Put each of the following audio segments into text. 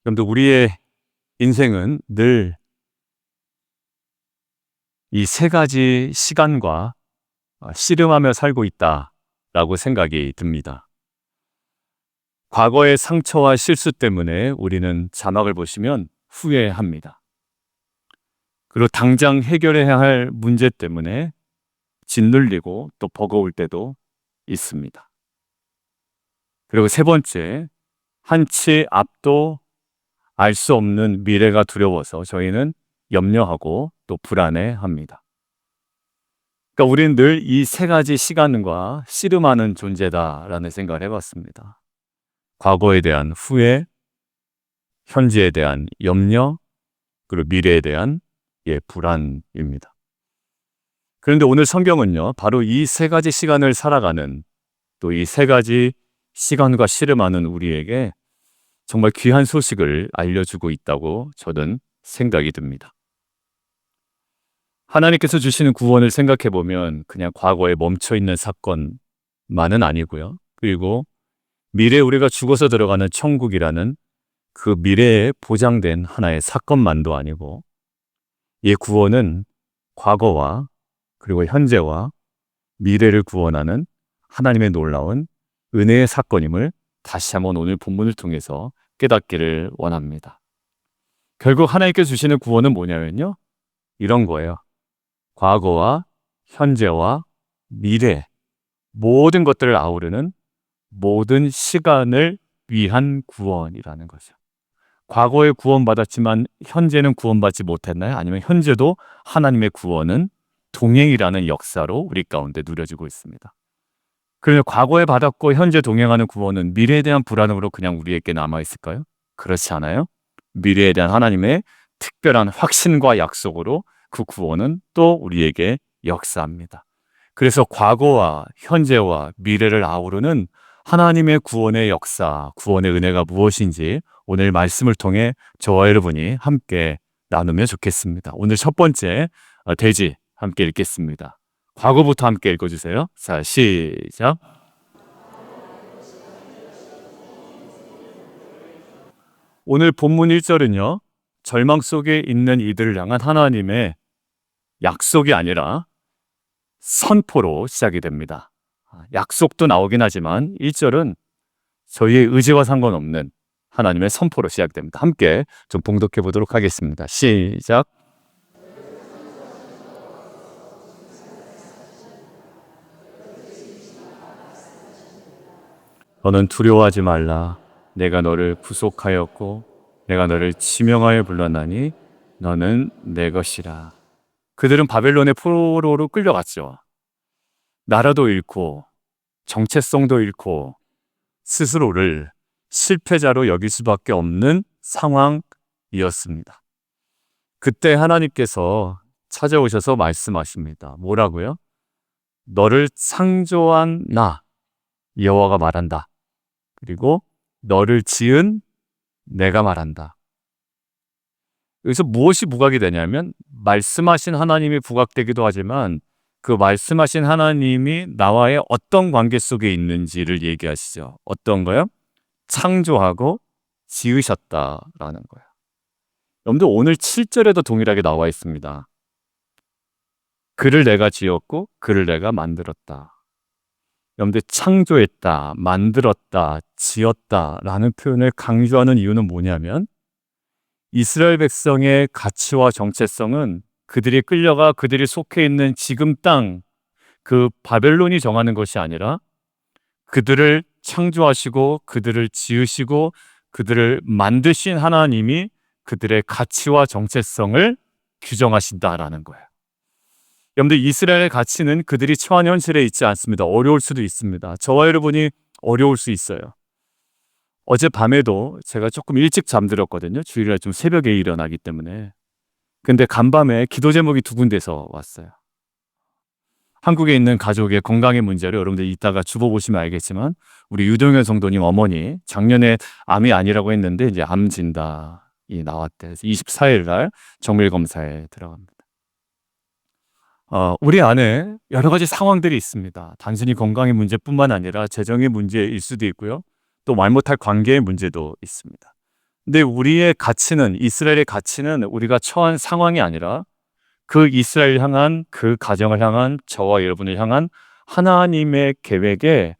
여러분들 우리의 인생은 늘 이 세 가지 시간과 씨름하며 살고 있다라고 생각이 듭니다. 과거의 상처와 실수 때문에 우리는 자막을 보시면 후회합니다. 그리고 당장 해결해야 할 문제 때문에 짓눌리고 또 버거울 때도 있습니다. 그리고 세 번째, 한치 앞도 알 수 없는 미래가 두려워서 저희는 염려하고 또 불안해합니다. 그러니까 우리는 늘 이 세 가지 시간과 씨름하는 존재다라는 생각을 해봤습니다. 과거에 대한 후회, 현재에 대한 염려, 그리고 미래에 대한 불안입니다. 그런데 오늘 성경은요, 바로 이 세 가지 시간을 살아가는, 또 이 세 가지 시간과 씨름하는 우리에게 정말 귀한 소식을 알려주고 있다고 저는 생각이 듭니다. 하나님께서 주시는 구원을 생각해 보면 그냥 과거에 멈춰있는 사건만은 아니고요. 그리고 미래에 우리가 죽어서 들어가는 천국이라는 그 미래에 보장된 하나의 사건만도 아니고, 이 구원은 과거와 그리고 현재와 미래를 구원하는 하나님의 놀라운 은혜의 사건임을 다시 한번 오늘 본문을 통해서 깨닫기를 원합니다. 결국 하나님께서 주시는 구원은 뭐냐면요, 이런 거예요. 과거와 현재와 미래, 모든 것들을 아우르는 모든 시간을 위한 구원이라는 거죠. 과거에 구원받았지만 현재는 구원받지 못했나요? 아니면 현재도 하나님의 구원은 동행이라는 역사로 우리 가운데 누려지고 있습니다. 그러면 과거에 받았고 현재 동행하는 구원은 미래에 대한 불안으로 그냥 우리에게 남아있을까요? 그렇지 않아요. 미래에 대한 하나님의 특별한 확신과 약속으로 그 구원은 또 우리에게 역사합니다. 그래서 과거와 현재와 미래를 아우르는 하나님의 구원의 역사, 구원의 은혜가 무엇인지 오늘 말씀을 통해 저와 여러분이 함께 나누면 좋겠습니다. 오늘 첫 번째 대지 함께 읽겠습니다. 과거부터 함께 읽어주세요. 자, 시작. 오늘 본문 1절은요, 절망 속에 있는 이들을 향한 하나님의 약속이 아니라 선포로 시작이 됩니다. 약속도 나오긴 하지만 1절은 저희의 의지와 상관없는 하나님의 선포로 시작됩니다. 함께 좀 봉독해 보도록 하겠습니다. 시작. 너는 두려워하지 말라. 내가 너를 구속하였고 내가 너를 지명하여 불렀나니 너는 내 것이라. 그들은 바벨론의 포로로 끌려갔죠. 나라도 잃고 정체성도 잃고 스스로를 실패자로 여길 수밖에 없는 상황이었습니다. 그때 하나님께서 찾아오셔서 말씀하십니다. 뭐라고요? 너를 창조한 나 여호와가 말한다. 그리고 너를 지은 내가 말한다. 여기서 무엇이 부각이 되냐면, 말씀하신 하나님이 부각되기도 하지만 그 말씀하신 하나님이 나와의 어떤 관계 속에 있는지를 얘기하시죠. 어떤 거요? 창조하고 지으셨다라는 거예요. 여러분들 오늘 7절에도 동일하게 나와 있습니다. 그를 내가 지었고 그를 내가 만들었다. 여러분들 창조했다, 만들었다, 지었다라는 표현을 강조하는 이유는 뭐냐면, 이스라엘 백성의 가치와 정체성은 그들이 끌려가 그들이 속해 있는 지금 땅, 그 바벨론이 정하는 것이 아니라 그들을 창조하시고 그들을 지으시고 그들을 만드신 하나님이 그들의 가치와 정체성을 규정하신다라는 거예요. 여러분들 이스라엘의 가치는 그들이 처한 현실에 있지 않습니다. 어려울 수도 있습니다. 저와 여러분이 어려울 수 있어요. 어젯밤에도 제가 조금 일찍 잠들었거든요. 주일날 좀 새벽에 일어나기 때문에. 근데 간밤에 기도 제목이 두 군데서 왔어요. 한국에 있는 가족의 건강의 문제로, 여러분들 이따가 주보 보시면 알겠지만 우리 유동현 성도님 어머니 작년에 암이 아니라고 했는데 이제 암 진단이 나왔대요. 그래서 24일 날 정밀 검사에 들어갑니다. 우리 안에 여러 가지 상황들이 있습니다. 단순히 건강의 문제뿐만 아니라 재정의 문제일 수도 있고요. 또 말 못할 관계의 문제도 있습니다. 근데 우리의 가치는, 이스라엘의 가치는 우리가 처한 상황이 아니라 그 이스라엘 향한, 그 가정을 향한, 저와 여러분을 향한 하나님의 계획에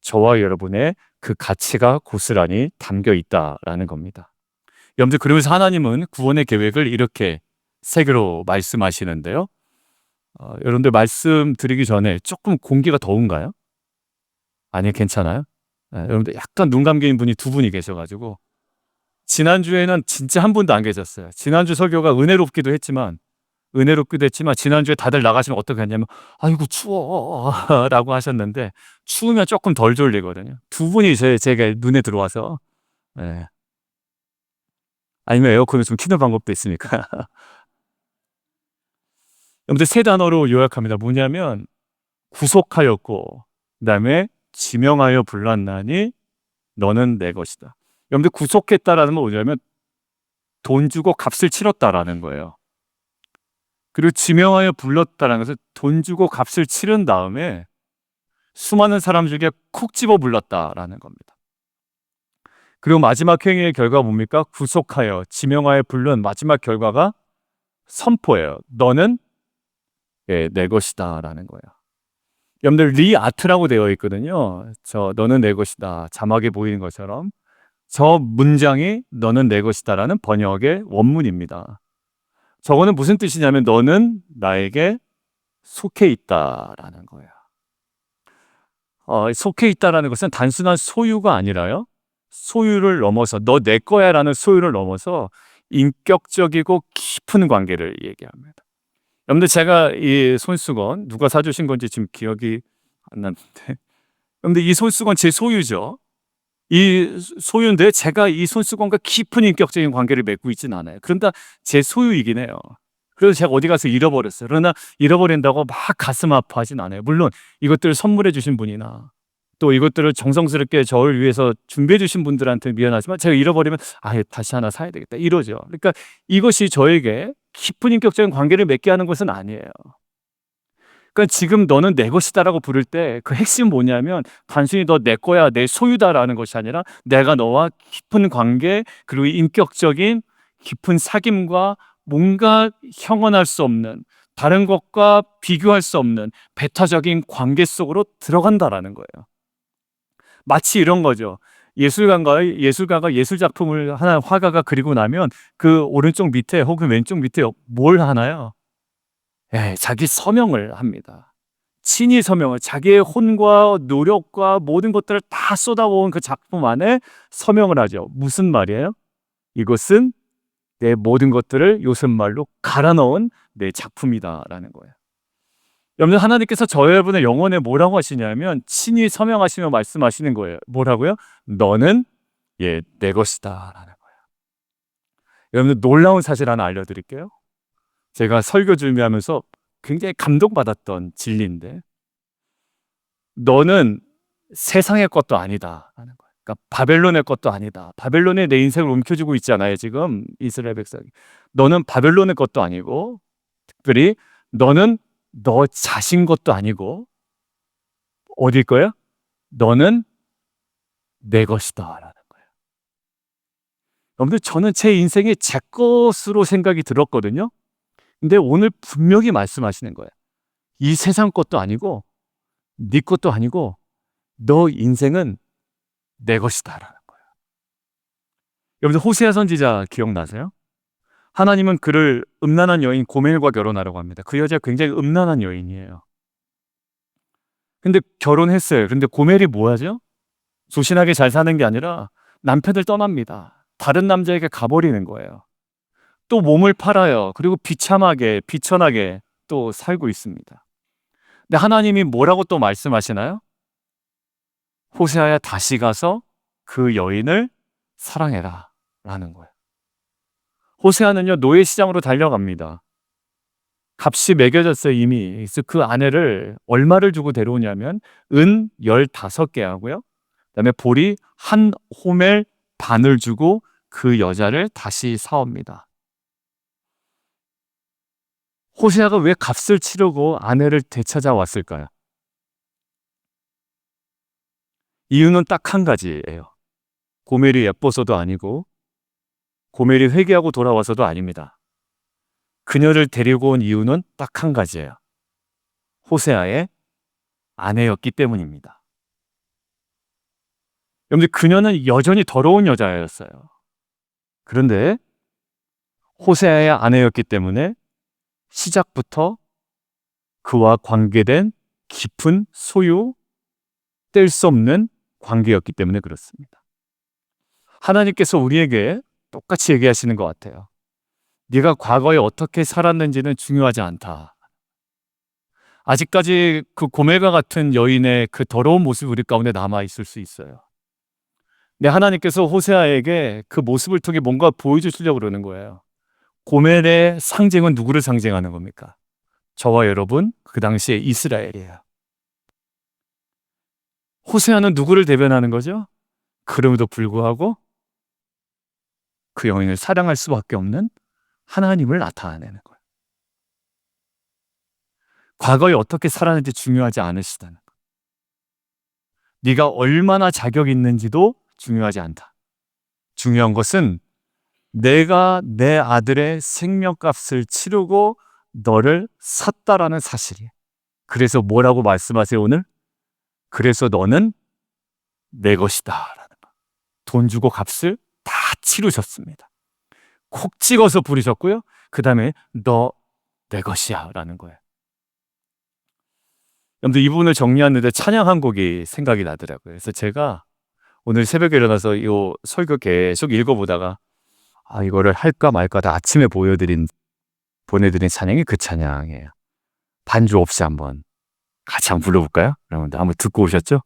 저와 여러분의 그 가치가 고스란히 담겨 있다라는 겁니다. 여러분들, 그러면서 하나님은 구원의 계획을 이렇게 세 개로 말씀하시는데요. 여러분들, 말씀드리기 전에 조금 공기가 더운가요? 아니, 괜찮아요? 여러분들, 약간 눈 감기는 분이 두 분이 계셔가지고, 지난주에는 진짜 한 분도 안 계셨어요. 지난주 설교가 은혜롭기도 했지만 지난주에 다들 나가시면 어떻게 했냐면, 아이고 추워 라고 하셨는데, 추우면 조금 덜 졸리거든요. 두 분이 제가 눈에 들어와서. 예. 아니면 에어컨을 좀 키는 방법도 있으니까. 여러분들, 세 단어로 요약합니다. 뭐냐면 구속하였고, 그다음에 지명하여 불렀나니 너는 내 것이다. 여러분들, 구속했다라는 건 뭐냐면 돈 주고 값을 치렀다라는 거예요. 그리고 지명하여 불렀다라는 것은 돈 주고 값을 치른 다음에 수많은 사람 중에 콕 집어 불렀다라는 겁니다. 그리고 마지막 행위의 결과가 뭡니까? 구속하여 지명하여 부른 마지막 결과가 선포예요. 너는 내 것이다 라는 거예요. 여러분들, 리아트라고 되어 있거든요. 너는 내 것이다, 자막에 보이는 것처럼 저 문장이 너는 내 것이다 라는 번역의 원문입니다. 저거는 무슨 뜻이냐면 너는 나에게 속해 있다라는 거예요. 속해 있다라는 것은 단순한 소유가 아니라요, 소유를 넘어서, 너 내 거야 라는 소유를 넘어서 인격적이고 깊은 관계를 얘기합니다. 여러분들, 제가 이 손수건 누가 사주신 건지 지금 기억이 안 나는데, 여러분들, 이 손수건 제 소유죠. 이 소유인데 제가 이 손수건과 깊은 인격적인 관계를 맺고 있지는 않아요. 그런데 제 소유이긴 해요. 그래서 제가 어디 가서 잃어버렸어요. 그러나 잃어버린다고 막 가슴 아파하진 않아요. 물론 이것들을 선물해 주신 분이나 또 이것들을 정성스럽게 저를 위해서 준비해 주신 분들한테 미안하지만, 제가 잃어버리면 다시 하나 사야 되겠다 이러죠. 그러니까 이것이 저에게 깊은 인격적인 관계를 맺게 하는 것은 아니에요. 그러니까 지금 너는 내 것이다라고 부를 때 그 핵심 뭐냐면, 단순히 너 내 거야, 내 소유다라는 것이 아니라 내가 너와 깊은 관계, 그리고 인격적인 깊은 사귐과 뭔가 형언할 수 없는, 다른 것과 비교할 수 없는 배타적인 관계 속으로 들어간다라는 거예요. 마치 이런 거죠. 예술가가 예술 작품을 하나, 화가가 그리고 나면 그 오른쪽 밑에 혹은 왼쪽 밑에 뭘 하나요? 자기 서명을 합니다. 친히 서명을, 자기의 혼과 노력과 모든 것들을 다 쏟아부은 그 작품 안에 서명을 하죠. 무슨 말이에요? 이것은 내 모든 것들을 요셉말로 갈아 넣은 내 작품이다라는 거예요. 여러분, 하나님께서 여러분의 영혼에 뭐라고 하시냐면 친히 서명하시며 말씀하시는 거예요. 뭐라고요? 너는 내 것이다 라는 거예요. 여러분들, 놀라운 사실 하나 알려드릴게요. 제가 설교 준비하면서 굉장히 감동받았던 진리인데, 너는 세상의 것도 아니다 라는 거예요. 그러니까 바벨론의 것도 아니다. 바벨론에 내 인생을 움켜쥐고 있잖아요, 지금 이스라엘 백성이. 너는 바벨론의 것도 아니고, 특별히 너는 너 자신 것도 아니고, 어딜 거야? 너는 내 것이다 라는 거예요. 여러분들, 저는 제 인생이 제 것으로 생각이 들었거든요. 근데 오늘 분명히 말씀하시는 거예요. 이 세상 것도 아니고 네 것도 아니고 너 인생은 내 것이다 라는 거예요. 여러분들, 호세아 선지자 기억나세요? 하나님은 그를 음란한 여인 고멜과 결혼하라고 합니다. 그 여자가 굉장히 음란한 여인이에요. 근데 결혼했어요. 근데 고멜이 뭐 하죠? 조신하게 잘 사는 게 아니라 남편을 떠납니다. 다른 남자에게 가버리는 거예요. 또 몸을 팔아요. 그리고 비참하게 비천하게 또 살고 있습니다. 근데 하나님이 뭐라고 또 말씀하시나요? 호세아야, 다시 가서 그 여인을 사랑해라 라는 거예요. 호세아는요, 노예 시장으로 달려갑니다. 값이 매겨졌어요, 이미. 그래서 그 아내를 얼마를 주고 데려오냐면 은 15개 하고요, 그다음에 보리 한 호멜 반을 주고 그 여자를 다시 사옵니다. 호세아가 왜 값을 치르고 아내를 되찾아왔을까요? 이유는 딱 한 가지예요. 고멜이 예뻐서도 아니고 고멜이 회개하고 돌아와서도 아닙니다. 그녀를 데리고 온 이유는 딱 한 가지예요. 호세아의 아내였기 때문입니다. 여러분들, 그녀는 여전히 더러운 여자였어요. 그런데 호세아의 아내였기 때문에 시작부터 그와 관계된 깊은 소유, 뗄 수 없는 관계였기 때문에 그렇습니다. 하나님께서 우리에게 똑같이 얘기하시는 것 같아요. 네가 과거에 어떻게 살았는지는 중요하지 않다. 아직까지 그 고멜과 같은 여인의 그 더러운 모습이 우리 가운데 남아 있을 수 있어요. 근데 하나님께서 호세아에게 그 모습을 통해 뭔가 보여주시려고 그러는 거예요. 고멜의 상징은 누구를 상징하는 겁니까? 저와 여러분, 그 당시에 이스라엘이에요. 호세아는 누구를 대변하는 거죠? 그럼에도 불구하고 그 여인을 사랑할 수밖에 없는 하나님을 나타내는 거예요. 과거에 어떻게 살았는지 중요하지 않으시다는 거예요. 네가 얼마나 자격 있는지도 중요하지 않다. 중요한 것은 내가 내 아들의 생명값을 치르고 너를 샀다라는 사실이에요. 그래서 뭐라고 말씀하세요, 오늘? 그래서 너는 내 것이다 라는 거. 돈 주고 값을 다 치르셨습니다. 콕 찍어서 부르셨고요. 그 다음에 너 내 것이야 라는 거예요. 여러분들, 이 부분을 정리하는데 찬양 한 곡이 생각이 나더라고요. 그래서 제가 오늘 새벽에 일어나서 이 설교 계속 읽어보다가 이거를 할까 말까 하다 아침에 보내드린 찬양이 그 찬양이에요. 반주 없이 한번 같이 한번 불러볼까요? 여러분들 한번 듣고 오셨죠?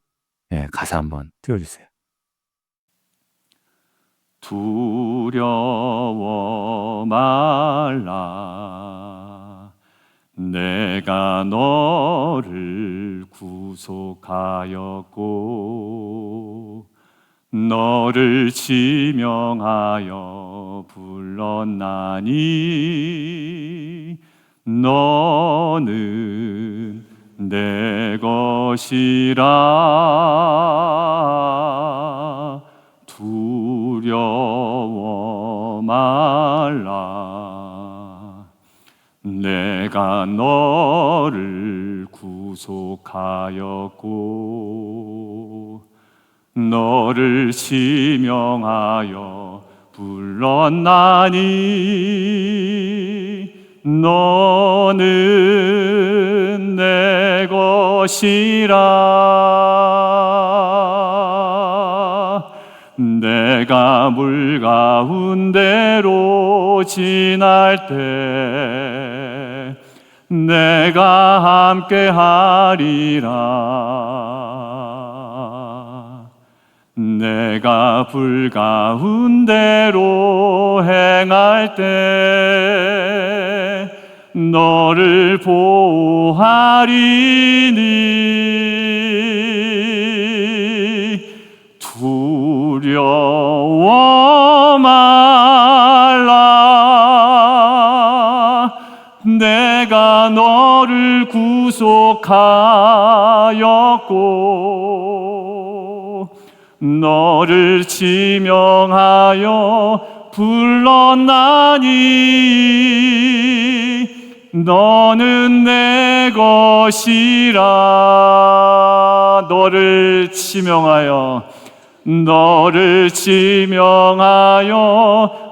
예, 가사 한번 띄워주세요. 두려워 말라, 내가 너를 구속하였고 너를 지명하여 불렀나니 너는 내 것이라. 두려워 말라, 내가 너를 구속하였고 너를 지명하여 불렀나니 너는 내 것이라. 내가 물 가운데로 지날 때 내가 함께 하리라. 내가 불 가운데로 행할 때 너를 보호하리니 두려워 말라, 내가 너를 구속하였고 너를 지명하여 불렀나니 너는 내 것이라. 너를 지명하여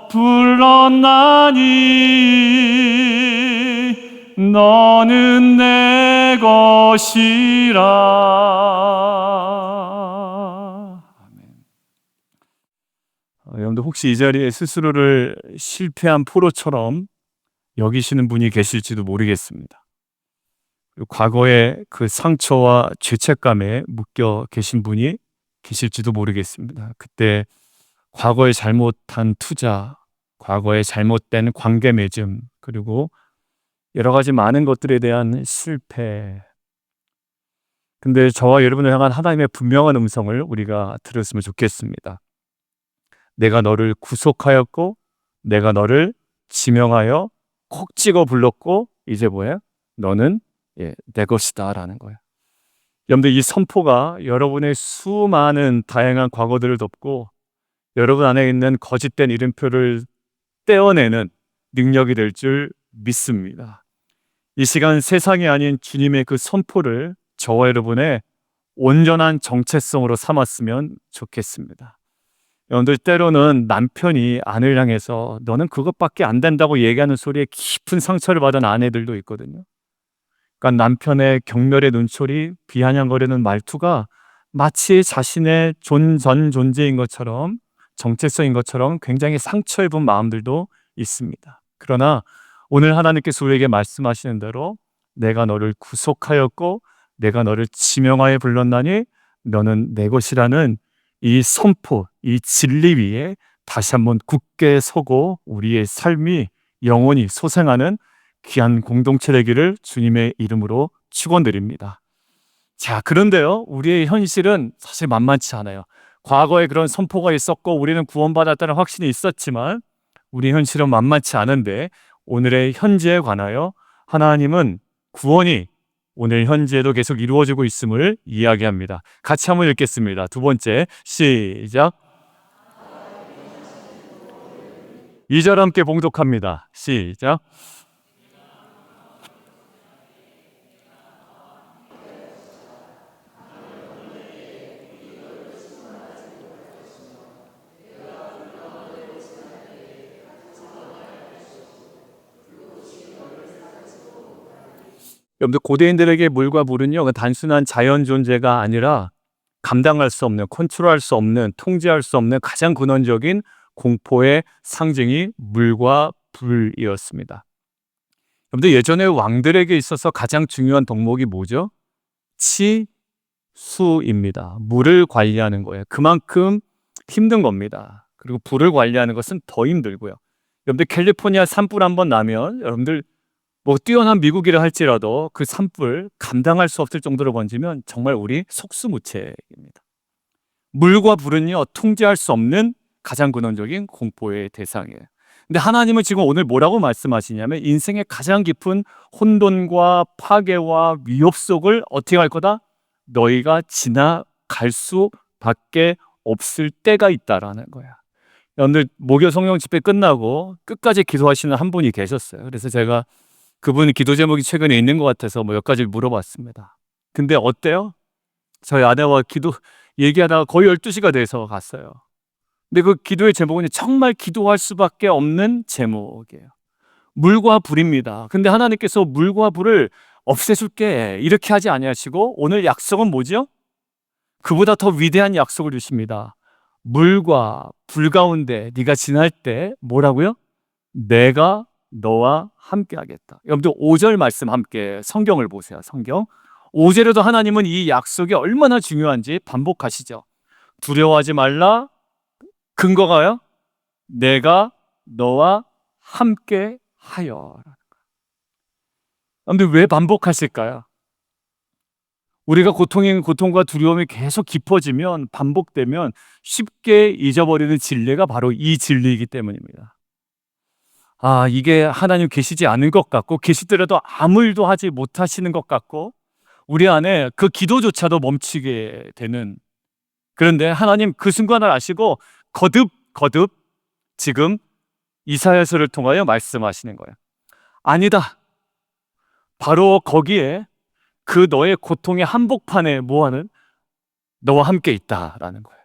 불렀나니 너는 내 것이라. 여러분들, 혹시 이 자리에 스스로를 실패한 포로처럼 여기시는 분이 계실지도 모르겠습니다. 과거의 그 상처와 죄책감에 묶여 계신 분이 계실지도 모르겠습니다. 그때 과거에 잘못한 투자, 과거에 잘못된 관계 맺음, 그리고 여러 가지 많은 것들에 대한 실패. 근데 저와 여러분을 향한 하나님의 분명한 음성을 우리가 들었으면 좋겠습니다. 내가 너를 구속하였고 내가 너를 지명하여 콕 찍어 불렀고 이제 뭐야? 너는 내 것이다 라는 거예요. 여러분들, 이 선포가 여러분의 수많은 다양한 과거들을 덮고 여러분 안에 있는 거짓된 이름표를 떼어내는 능력이 될 줄 믿습니다. 이 시간 세상이 아닌 주님의 그 선포를 저와 여러분의 온전한 정체성으로 삼았으면 좋겠습니다. 여러분들 때로는 남편이 아내를 향해서 너는 그것밖에 안 된다고 얘기하는 소리에 깊은 상처를 받은 아내들도 있거든요. 그러니까 남편의 경멸의 눈초리, 비아냥거리는 말투가 마치 자신의 전 존재인 것처럼, 정체성인 것처럼 굉장히 상처 입은 마음들도 있습니다. 그러나 오늘 하나님께서 우리에게 말씀하시는 대로 내가 너를 구속하였고 내가 너를 지명하여 불렀나니 너는 내 것이라는 이 선포, 이 진리 위에 다시 한번 굳게 서고 우리의 삶이 영원히 소생하는 귀한 공동체 되기를 주님의 이름으로 축원드립니다. 자, 그런데요, 우리의 현실은 사실 만만치 않아요. 과거에 그런 선포가 있었고 우리는 구원받았다는 확신이 있었지만 우리 현실은 만만치 않은데 오늘의 현재에 관하여 하나님은 구원이 오늘 현재에도 계속 이루어지고 있음을 이야기합니다. 같이 한번 읽겠습니다. 두 번째, 시작. 2절 함께 봉독합니다. 시작. 여러분들 고대인들에게 물과 불은요 단순한 자연 존재가 아니라 감당할 수 없는, 컨트롤할 수 없는, 통제할 수 없는 가장 근원적인 공포의 상징이 물과 불이었습니다. 여러분들 예전에 왕들에게 있어서 가장 중요한 덕목이 뭐죠? 치수입니다. 물을 관리하는 거예요. 그만큼 힘든 겁니다. 그리고 불을 관리하는 것은 더 힘들고요. 여러분들 캘리포니아 산불 한번 나면 여러분들 뭐 뛰어난 미국이라 할지라도 그 산불 감당할 수 없을 정도로 번지면 정말 우리 속수무책입니다. 물과 불은요 통제할 수 없는 가장 근원적인 공포의 대상이에요. 근데 하나님은 지금 오늘 뭐라고 말씀하시냐면 인생의 가장 깊은 혼돈과 파괴와 위협 속을 어떻게 할 거다? 너희가 지나갈 수밖에 없을 때가 있다라는 거야. 여러분들 목요 성령 집회 끝나고 끝까지 기도하시는 한 분이 계셨어요. 그래서 제가 그분 기도 제목이 최근에 있는 것 같아서 몇 가지 물어봤습니다. 근데 어때요? 저희 아내와 기도 얘기하다가 거의 12시가 돼서 갔어요. 근데 그 기도의 제목은 정말 기도할 수밖에 없는 제목이에요. 물과 불입니다. 근데 하나님께서 물과 불을 없애줄게 이렇게 하지 아니하시고 오늘 약속은 뭐죠? 그보다 더 위대한 약속을 주십니다. 물과 불 가운데 네가 지날 때 뭐라고요? 내가 너와 함께 하겠다. 여러분들 5절 말씀 함께 성경을 보세요. 성경 5절에도 하나님은 이 약속이 얼마나 중요한지 반복하시죠. 두려워하지 말라. 근거가요? 내가 너와 함께 하여. 여러분들 왜 반복하실까요? 우리가 고통과 두려움이 계속 깊어지면 반복되면 쉽게 잊어버리는 진리가 바로 이 진리이기 때문입니다. 아, 이게 하나님 계시지 않은 것 같고 계시더라도 아무 일도 하지 못하시는 것 같고 우리 안에 그 기도조차도 멈추게 되는, 그런데 하나님 그 순간을 아시고 거듭 지금 이사야서를 통하여 말씀하시는 거예요. 아니다. 바로 거기에 그 너의 고통의 한복판에 뭐하는 너와 함께 있다라는 거예요.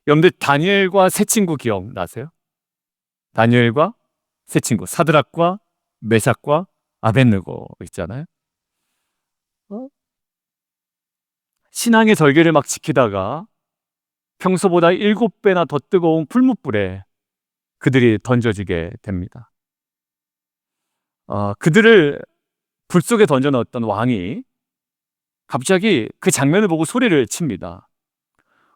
여러분들 다니엘과 세 친구 기억나세요? 다니엘과 세 친구 사드락과 메삭과 아벳느고 있잖아요. 신앙의 절개를 막 지키다가 평소보다 7배나 더 뜨거운 풀무불에 그들이 던져지게 됩니다. 그들을 불 속에 던져 넣었던 왕이 갑자기 그 장면을 보고 소리를 칩니다.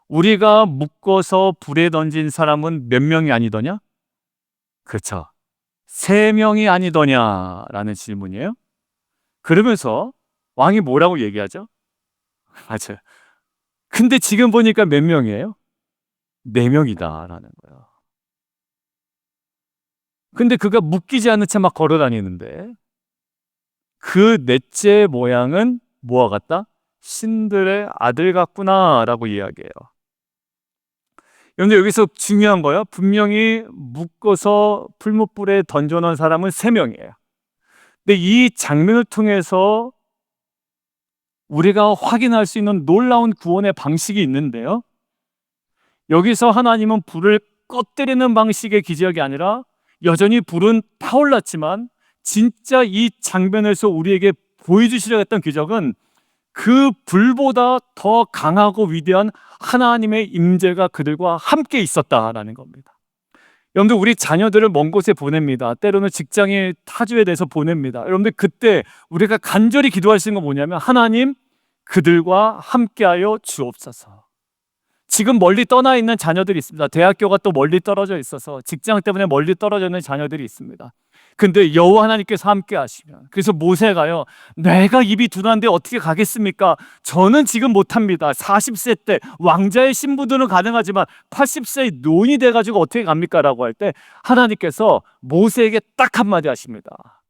우리가 묶어서 불에 던진 사람은 몇 명이 아니더냐? 그렇죠. 3명이 아니더냐라는 질문이에요. 그러면서 왕이 뭐라고 얘기하죠? 맞아요. 근데 지금 보니까 몇 명이에요? 4명이다라는 거예요. 근데 그가 묶이지 않는 채 막 걸어 다니는데 그 넷째 모양은 뭐와 같다? 신들의 아들 같구나라고 이야기해요. 그런데 여기서 중요한 거요. 분명히 묶어서 풀무불에 던져놓은 사람은 3명이에요. 근데 이 장면을 통해서 우리가 확인할 수 있는 놀라운 구원의 방식이 있는데요. 여기서 하나님은 불을 꺼뜨리는 방식의 기적이 아니라 여전히 불은 타올랐지만 진짜 이 장면에서 우리에게 보여주시려 했던 기적은 그 불보다 더 강하고 위대한 하나님의 임재가 그들과 함께 있었다라는 겁니다. 여러분들, 우리 자녀들을 먼 곳에 보냅니다. 때로는 직장의 타주에 대해서 보냅니다. 여러분들, 그때 우리가 간절히 기도할 수 있는 건 뭐냐면, 하나님, 그들과 함께하여 주옵소서. 지금 멀리 떠나 있는 자녀들이 있습니다. 대학교가 또 멀리 떨어져 있어서 직장 때문에 멀리 떨어져 있는 자녀들이 있습니다. 근데 여호와 하나님께서 함께 하시면, 그래서 모세가요, 내가 입이 둔한데 어떻게 가겠습니까? 저는 지금 못합니다. 40세 때 왕자의 신부들은 가능하지만 80세의 노인이 돼가지고 어떻게 갑니까? 라고 할 때 하나님께서 모세에게 딱 한마디 하십니다.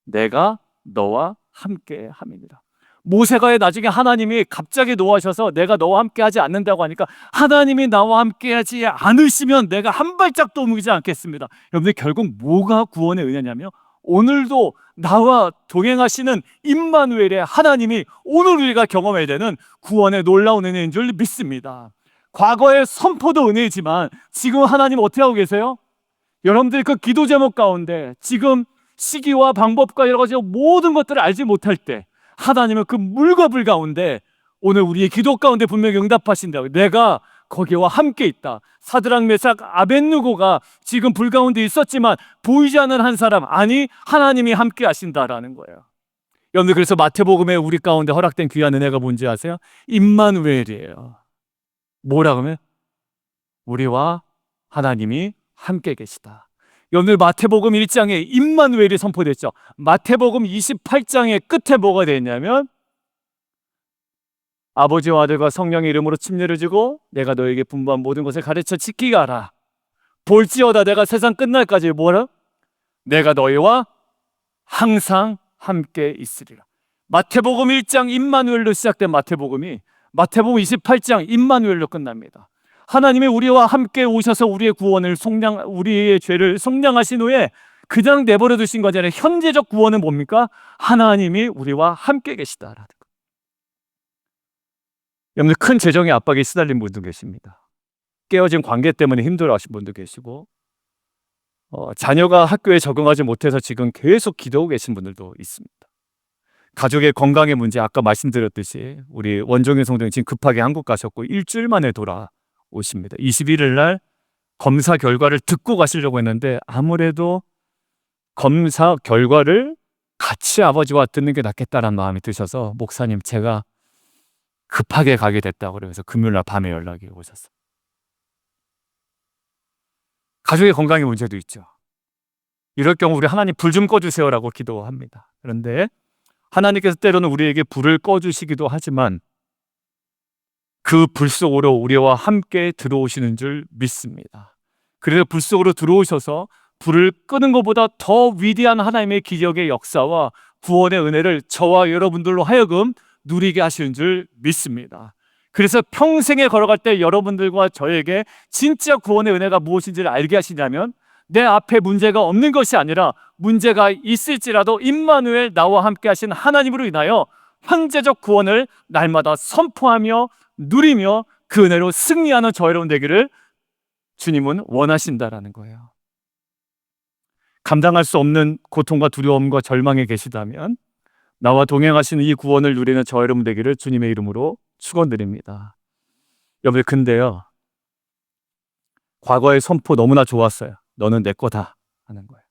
내가 너와 함께 함이니라. 모세가 나중에 하나님이 갑자기 노하셔서 내가 너와 함께 하지 않는다고 하니까, 하나님이 나와 함께 하지 않으시면 내가 한 발짝도 옮기지 않겠습니다. 여러분들, 결국 뭐가 구원의 은혜냐면, 오늘도 나와 동행하시는 임마누엘의 하나님이 오늘 우리가 경험해야 되는 구원의 놀라운 은혜인 줄 믿습니다. 과거의 선포도 은혜이지만 지금 하나님 어떻게 하고 계세요? 여러분들, 그 기도 제목 가운데 지금 시기와 방법과 여러 가지 모든 것들을 알지 못할 때 하나님은 그 물과 불 가운데 오늘 우리의 기도 가운데 분명히 응답하신다고. 내가 거기와 함께 있다. 사드락, 메삭, 아벳느고가 지금 불 가운데 있었지만 보이지 않는 한 사람, 아니 하나님이 함께 하신다라는 거예요. 여러분들, 그래서 마태복음에 우리 가운데 허락된 귀한 은혜가 뭔지 아세요? 임마누엘이에요. 뭐라 그러면? 우리와 하나님이 함께 계시다. 오늘 마태복음 1장에 임마누엘이 선포됐죠. 마태복음 28장의 끝에 뭐가 되었냐면, 아버지와 아들과 성령의 이름으로 침례를 주고 내가 너에게 분부한 모든 것을 가르쳐 지키게 하라. 볼지어다 내가 세상 끝날까지 뭐라? 내가 너희와 항상 함께 있으리라. 마태복음 1장 임마누엘로 시작된 마태복음이 마태복음 28장 임마누엘로 끝납니다. 하나님이 우리와 함께 오셔서 우리의 구원을 우리의 죄를 속량하신 후에 그냥 내버려 두신 것이 아니라 현재적 구원은 뭡니까? 하나님이 우리와 함께 계시다라는 것. 여러분들, 큰 재정의 압박에 시달린 분도 계십니다. 깨어진 관계 때문에 힘들어하신 분도 계시고, 자녀가 학교에 적응하지 못해서 지금 계속 기도하고 계신 분들도 있습니다. 가족의 건강의 문제, 아까 말씀드렸듯이 우리 원종현 성도님 지금 급하게 한국 가셨고 일주일 만에 돌아오십니다. 21일 날 검사 결과를 듣고 가시려고 했는데 아무래도 검사 결과를 같이 아버지와 듣는 게 낫겠다라는 마음이 드셔서, 목사님 제가 급하게 가게 됐다고 그러면서 금요일날 밤에 연락이 오셨어요. 가족의 건강의 문제도 있죠. 이럴 경우 우리 하나님 불 좀 꺼주세요라고 기도합니다. 그런데 하나님께서 때로는 우리에게 불을 꺼주시기도 하지만 그 불 속으로 우리와 함께 들어오시는 줄 믿습니다. 그래서 불 속으로 들어오셔서 불을 끄는 것보다 더 위대한 하나님의 기적의 역사와 구원의 은혜를 저와 여러분들로 하여금 누리게 하시는 줄 믿습니다. 그래서 평생에 걸어갈 때 여러분들과 저에게 진짜 구원의 은혜가 무엇인지를 알게 하시냐면, 내 앞에 문제가 없는 것이 아니라 문제가 있을지라도 임마누엘 나와 함께 하신 하나님으로 인하여 현재적 구원을 날마다 선포하며 누리며 그 은혜로 승리하는 저 여러분 되기를 주님은 원하신다라는 거예요. 감당할 수 없는 고통과 두려움과 절망에 계시다면 나와 동행하시는 이 구원을 누리는 저 여러분 되기를 주님의 이름으로 축원드립니다. 여러분, 근데요, 과거의 선포 너무나 좋았어요. 너는 내 거다 하는 거예요.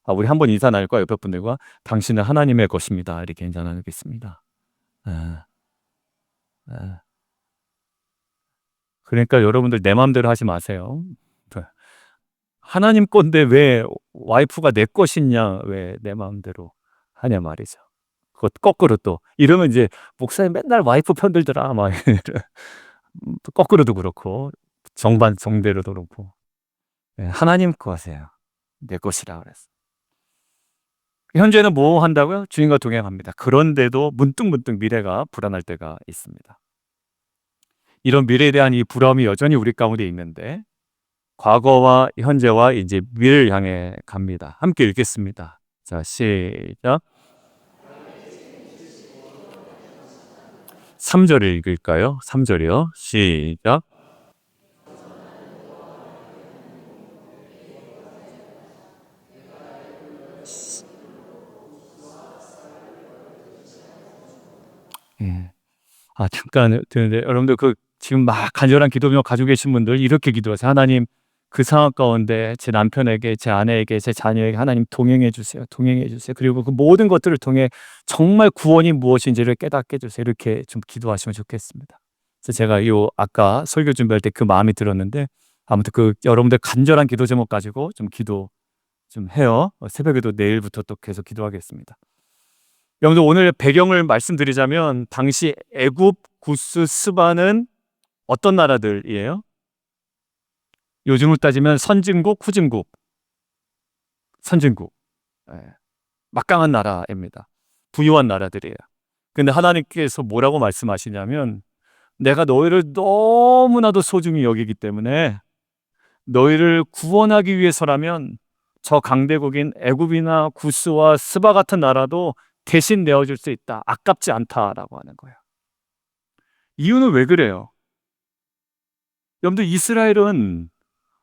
우리 한번 인사 나눌까? 옆에 분들과 당신은 하나님의 것입니다. 이렇게 인사 나누겠습니다. 그러니까 여러분들 내 마음대로 하지 마세요. 하나님 건데 왜 와이프가 내 것이냐, 왜 내 마음대로 하냐 말이죠. 그것 거꾸로 또 이러면 이제 목사님 맨날 와이프 편들더라 막 거꾸로도 그렇고 정반대로도 그렇고. 하나님 거 하세요. 내 것이라 그랬어. 현재는 뭐 한다고요? 주님과 동행합니다. 그런데도 문득문득 미래가 불안할 때가 있습니다. 이런 미래에 대한 이 부러움이 여전히 우리 가운데 있는데 과거와 현재와 이제 미래를 향해 갑니다. 함께 읽겠습니다. 자, 시작. 3절 읽을까요? 3절이요. 시작. 예. 잠깐 드는데 여러분들 지금 막 간절한 기도명 가지고 계신 분들 이렇게 기도하세요. 하나님, 그 상황 가운데 제 남편에게, 제 아내에게, 제 자녀에게 하나님 동행해 주세요. 동행해 주세요. 그리고 그 모든 것들을 통해 정말 구원이 무엇인지를 깨닫게 해 주세요. 이렇게 좀 기도하시면 좋겠습니다. 그래서 제가 아까 설교 준비할 때 그 마음이 들었는데 아무튼 여러분들 간절한 기도 제목 가지고 좀 기도 좀 해요. 새벽에도 내일부터 또 계속 기도하겠습니다. 여러분들 오늘 배경을 말씀드리자면 당시 애굽, 구스, 스바는 어떤 나라들이에요? 요즘으로 따지면 선진국, 후진국. 선진국. 예. 막강한 나라입니다. 부유한 나라들이에요. 근데 하나님께서 뭐라고 말씀하시냐면 내가 너희를 너무나도 소중히 여기기 때문에 너희를 구원하기 위해서라면 저 강대국인 애굽이나 구스와 스바 같은 나라도 대신 내어줄 수 있다. 아깝지 않다라고 하는 거예요. 이유는 왜 그래요? 여러분들 이스라엘은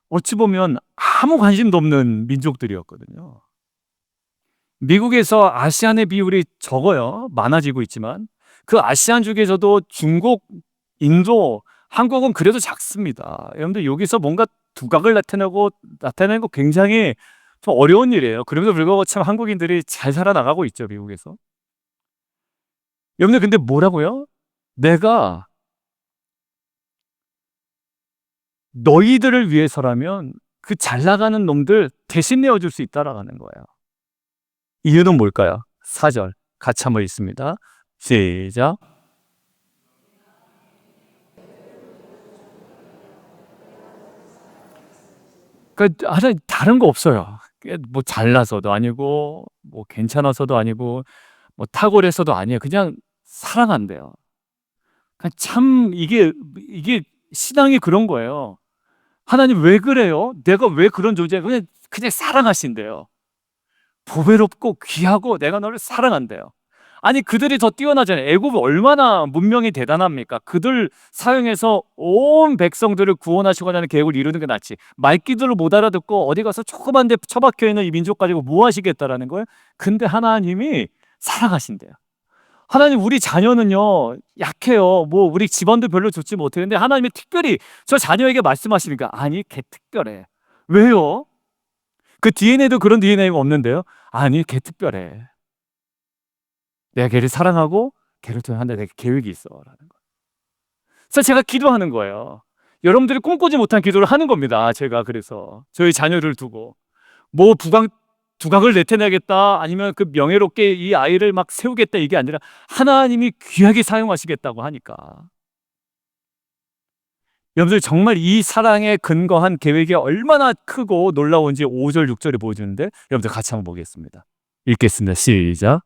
어찌 보면 아무 관심도 없는 민족들이었거든요. 미국에서 아시안의 비율이 적어요. 많아지고 있지만 그 아시안 중에서도 중국, 인도, 한국은 그래도 작습니다. 여러분들 여기서 뭔가 두각을 나타내는 거 굉장히 좀 어려운 일이에요. 그럼에도 불구하고 참 한국인들이 잘 살아나가고 있죠, 미국에서. 여러분들 근데 뭐라고요? 내가 너희들을 위해서라면 그 잘 나가는 놈들 대신 내어줄 수 있다라는 거예요. 이유는 뭘까요? 4절 같이 한번 읽습니다. 시작. 그러니까 하나 다른 거 없어요. 뭐 잘나서도 아니고 뭐 괜찮아서도 아니고 뭐 탁월해서도 아니에요. 그냥 사랑한대요. 그냥 참 이게 신앙이 그런 거예요. 하나님 왜 그래요? 내가 왜 그런 존재야? 그냥 사랑하신대요. 보배롭고 귀하고 내가 너를 사랑한대요. 아니 그들이 더 뛰어나잖아요. 애굽이 얼마나 문명이 대단합니까? 그들 사용해서 온 백성들을 구원하시고자 하는 계획을 이루는 게 낫지. 말귀들을 못 알아듣고 어디 가서 조그만 데 처박혀 있는 이 민족 가지고 뭐 하시겠다라는 거예요? 근데 하나님이 사랑하신대요. 하나님 우리 자녀는요 약해요. 뭐 우리 집안도 별로 좋지 못해요. 근데 하나님이 특별히 저 자녀에게 말씀하시니까 아니 걔 특별해. 왜요? 그 DNA도 그런 DNA가 없는데요. 아니 걔 특별해. 내가 걔를 사랑하고 걔를 통해 한다. 내가 계획이 있어라는 거. 그래서 제가 기도하는 거예요. 여러분들이 꿈꾸지 못한 기도를 하는 겁니다. 제가 그래서 저희 자녀를 두고 뭐 두각을 내태내겠다 아니면 그 명예롭게 이 아이를 막 세우겠다 이게 아니라 하나님이 귀하게 사용하시겠다고 하니까 여러분들 정말 이 사랑에 근거한 계획이 얼마나 크고 놀라운지 5절 6절이 보여주는데 여러분들 같이 한번 보겠습니다. 읽겠습니다. 시작.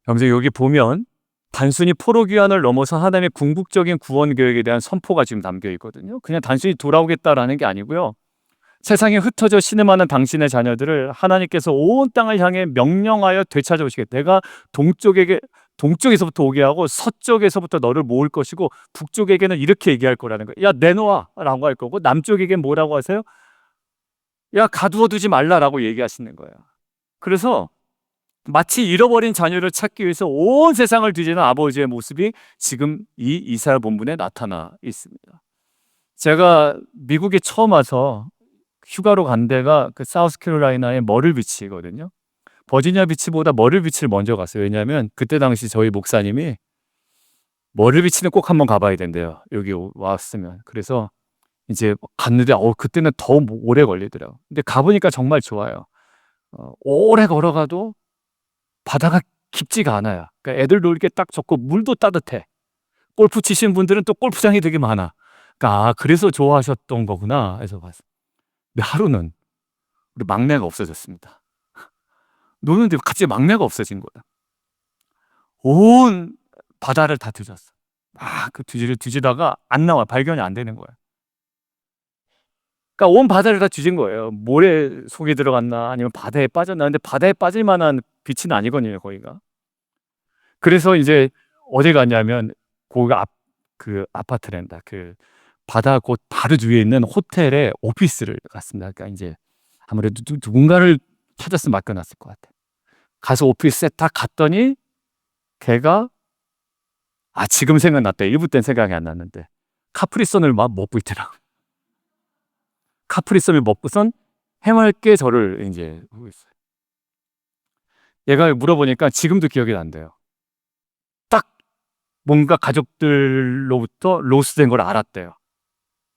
여러분들 여기 보면 단순히 포로 귀환을 넘어서 하나님의 궁극적인 구원 계획에 대한 선포가 지금 담겨 있거든요. 그냥 단순히 돌아오겠다라는 게 아니고요. 세상에 흩어져 신음하는 당신의 자녀들을 하나님께서 온 땅을 향해 명령하여 되찾아오시겠다. 내가 동쪽에서부터 오게 하고 서쪽에서부터 너를 모을 것이고 북쪽에게는 이렇게 얘기할 거라는 거예요. 야 내놓아 라고 할 거고 남쪽에게 뭐라고 하세요? 야 가두어 두지 말라라고 얘기하시는 거예요. 그래서 마치 잃어버린 자녀를 찾기 위해서 온 세상을 뒤지는 아버지의 모습이 지금 이 이사야 본문에 나타나 있습니다. 제가 미국에 처음 와서 휴가로 간 데가 그 사우스캐롤라이나의 머를 비치거든요. 버지니아 비치보다 머를 비치를 먼저 갔어요. 왜냐하면 그때 당시 저희 목사님이 머를 비치는 꼭 한번 가봐야 된대요. 여기 왔으면. 그래서 이제 갔는데 그때는 더 오래 걸리더라고요. 근데 가보니까 정말 좋아요. 오래 걸어가도 바다가 깊지가 않아요. 그러니까 애들 놀기에 딱 좋고 물도 따뜻해. 골프 치시는 분들은 또 골프장이 되게 많아. 그러니까 그래서 좋아하셨던 거구나 해서 봤어요. 근데 하루는 우리 막내가 없어졌습니다. 노는데 갑자기 막내가 없어진 거야. 온 바다를 다 뒤졌어. 막 그 뒤지다가 안 나와. 발견이 안 되는 거야. 그러니까 온 바다를 다 뒤진 거예요. 모래 속에 들어갔나 아니면 바다에 빠졌나. 근데 바다에 빠질 만한 위치는 아니거든요, 거기가. 그래서 이제 어디 갔냐면 거기가 그 아파트랜다. 그 바다 곧 바로 위에 있는 호텔에 오피스를 갔습니다. 그러니까 이제 아무래도 누군가를 찾았으면 맡겨놨을 것 같아. 가서 오피스에 딱 갔더니 걔가 지금 생각났대. 일부 땐 생각이 안 났는데 카프리선을 막 먹고 있더라고. 카프리선을 먹고선 해맑게 저를 이제 보고 있어요. 얘가 물어보니까 지금도 기억이 난대요. 딱 뭔가 가족들로부터 로스된 걸 알았대요.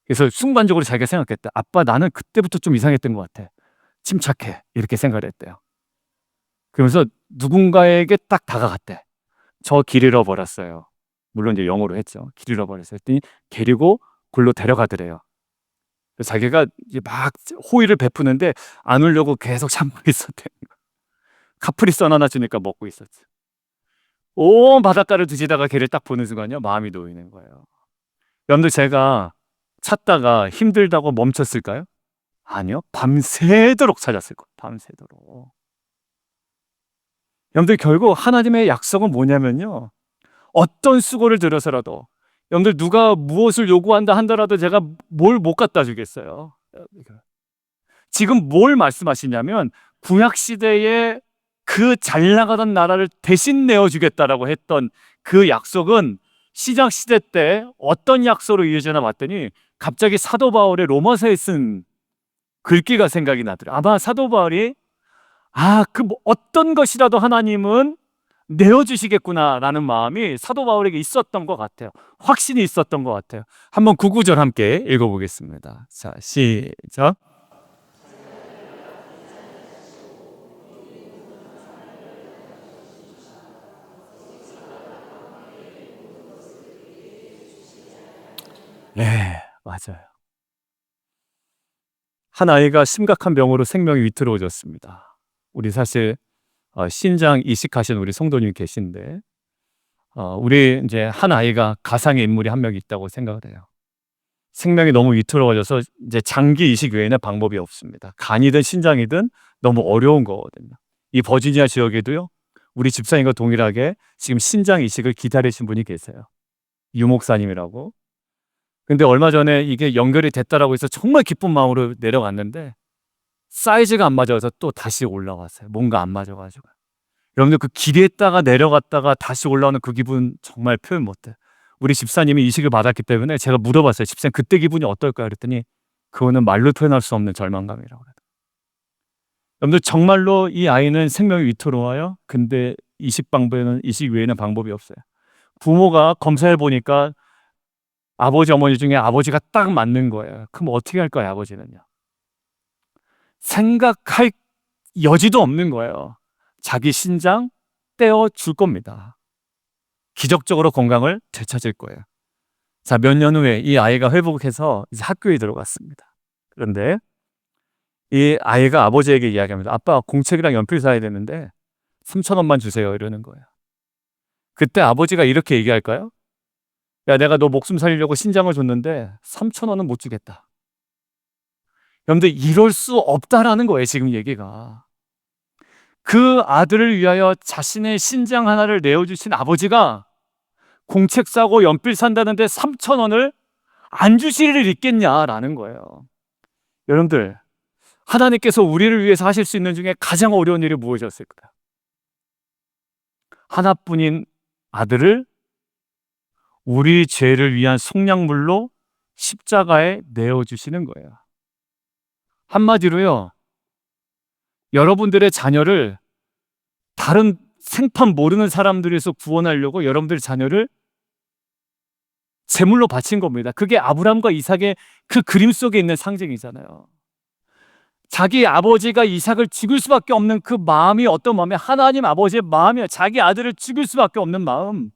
그래서 순간적으로 자기가 생각했대. 아빠, 나는 그때부터 좀 이상했던 것 같아. 침착해. 이렇게 생각을 했대요. 그러면서 누군가에게 딱 다가갔대. 저 길 잃어버렸어요. 물론 이제 영어로 했죠. 길 잃어버렸어요. 했더니 데리고 골로 데려가더래요. 그래서 자기가 이제 막 호의를 베푸는데 안 울려고 계속 참고 있었대. 카프리선 하나 주니까 먹고 있었지. 온 바닷가를 뒤지다가 걔를 딱 보는 순간요, 마음이 놓이는 거예요. 여러분들, 제가 찾다가 힘들다고 멈췄을까요? 아니요. 밤새도록 찾았을 거예요. 밤새도록. 여러분들, 결국 하나님의 약속은 뭐냐면요, 어떤 수고를 들여서라도, 여러분들 누가 무엇을 요구한다 한다라도 제가 뭘 못 갖다 주겠어요. 지금 뭘 말씀하시냐면 구약시대에 그 잘 나가던 나라를 대신 내어주겠다라고 했던 그 약속은 신약시대 때 어떤 약속으로 이어지나 봤더니 갑자기 사도 바울의 로마서에 쓴 글귀가 생각이 나더라고요. 아마 사도 바울이 뭐 어떤 것이라도 하나님은 내어주시겠구나라는 마음이 사도 바울에게 있었던 것 같아요. 확신이 있었던 것 같아요. 한번 그 구절 함께 읽어보겠습니다. 자, 시작. 네, 맞아요. 한 아이가 심각한 병으로 생명이 위태로워졌습니다. 우리 사실 신장 이식하신 우리 성도님 계신데 우리 이제 한 아이가 가상의 인물이 한 명 있다고 생각을 해요. 생명이 너무 위태로워져서 이제 장기 이식 외에는 방법이 없습니다. 간이든 신장이든 너무 어려운 거거든요. 이 버지니아 지역에도요, 우리 집사님과 동일하게 지금 신장 이식을 기다리신 분이 계세요. 유 목사님이라고. 근데 얼마 전에 이게 연결이 됐다라고 해서 정말 기쁜 마음으로 내려갔는데 사이즈가 안 맞아서 또 다시 올라왔어요. 뭔가 안 맞아가지고. 여러분들, 그 기대했다가 내려갔다가 다시 올라오는 그 기분 정말 표현 못해. 우리 집사님이 이식을 받았기 때문에 제가 물어봤어요. 집사님, 그때 기분이 어떨까요? 그랬더니 그거는 말로 표현할 수 없는 절망감이라고 그래요. 여러분들, 정말로 이 아이는 생명이 위태로워요. 근데 이식 외에는 방법이 없어요. 부모가 검사해 보니까 아버지, 어머니 중에 아버지가 딱 맞는 거예요. 그럼 어떻게 할 거예요, 아버지는요? 생각할 여지도 없는 거예요. 자기 신장 떼어줄 겁니다. 기적적으로 건강을 되찾을 거예요. 자, 몇 년 후에 이 아이가 회복해서 이제 학교에 들어갔습니다. 그런데 이 아이가 아버지에게 이야기합니다. 아빠, 공책이랑 연필 사야 되는데 3,000원만 주세요. 이러는 거예요. 그때 아버지가 이렇게 얘기할까요? 야, 내가 너 목숨 살리려고 신장을 줬는데 3,000원은 못 주겠다. 여러분들, 이럴 수 없다라는 거예요, 지금 얘기가. 그 아들을 위하여 자신의 신장 하나를 내어주신 아버지가 공책 사고 연필 산다는데 3,000원을 안 주실 일 있겠냐라는 거예요. 여러분들, 하나님께서 우리를 위해서 하실 수 있는 중에 가장 어려운 일이 무엇이었을까요? 하나뿐인 아들을 우리 죄를 위한 속량물로 십자가에 내어주시는 거예요. 한마디로요, 여러분들의 자녀를 다른 생판 모르는 사람들에서 구원하려고 여러분들의 자녀를 제물로 바친 겁니다. 그게 아브라함과 이삭의 그 그림 속에 있는 상징이잖아요. 자기 아버지가 이삭을 죽일 수밖에 없는 그 마음이 어떤 마음이에요? 하나님 아버지의 마음이에요. 자기 아들을 죽일 수밖에 없는 마음.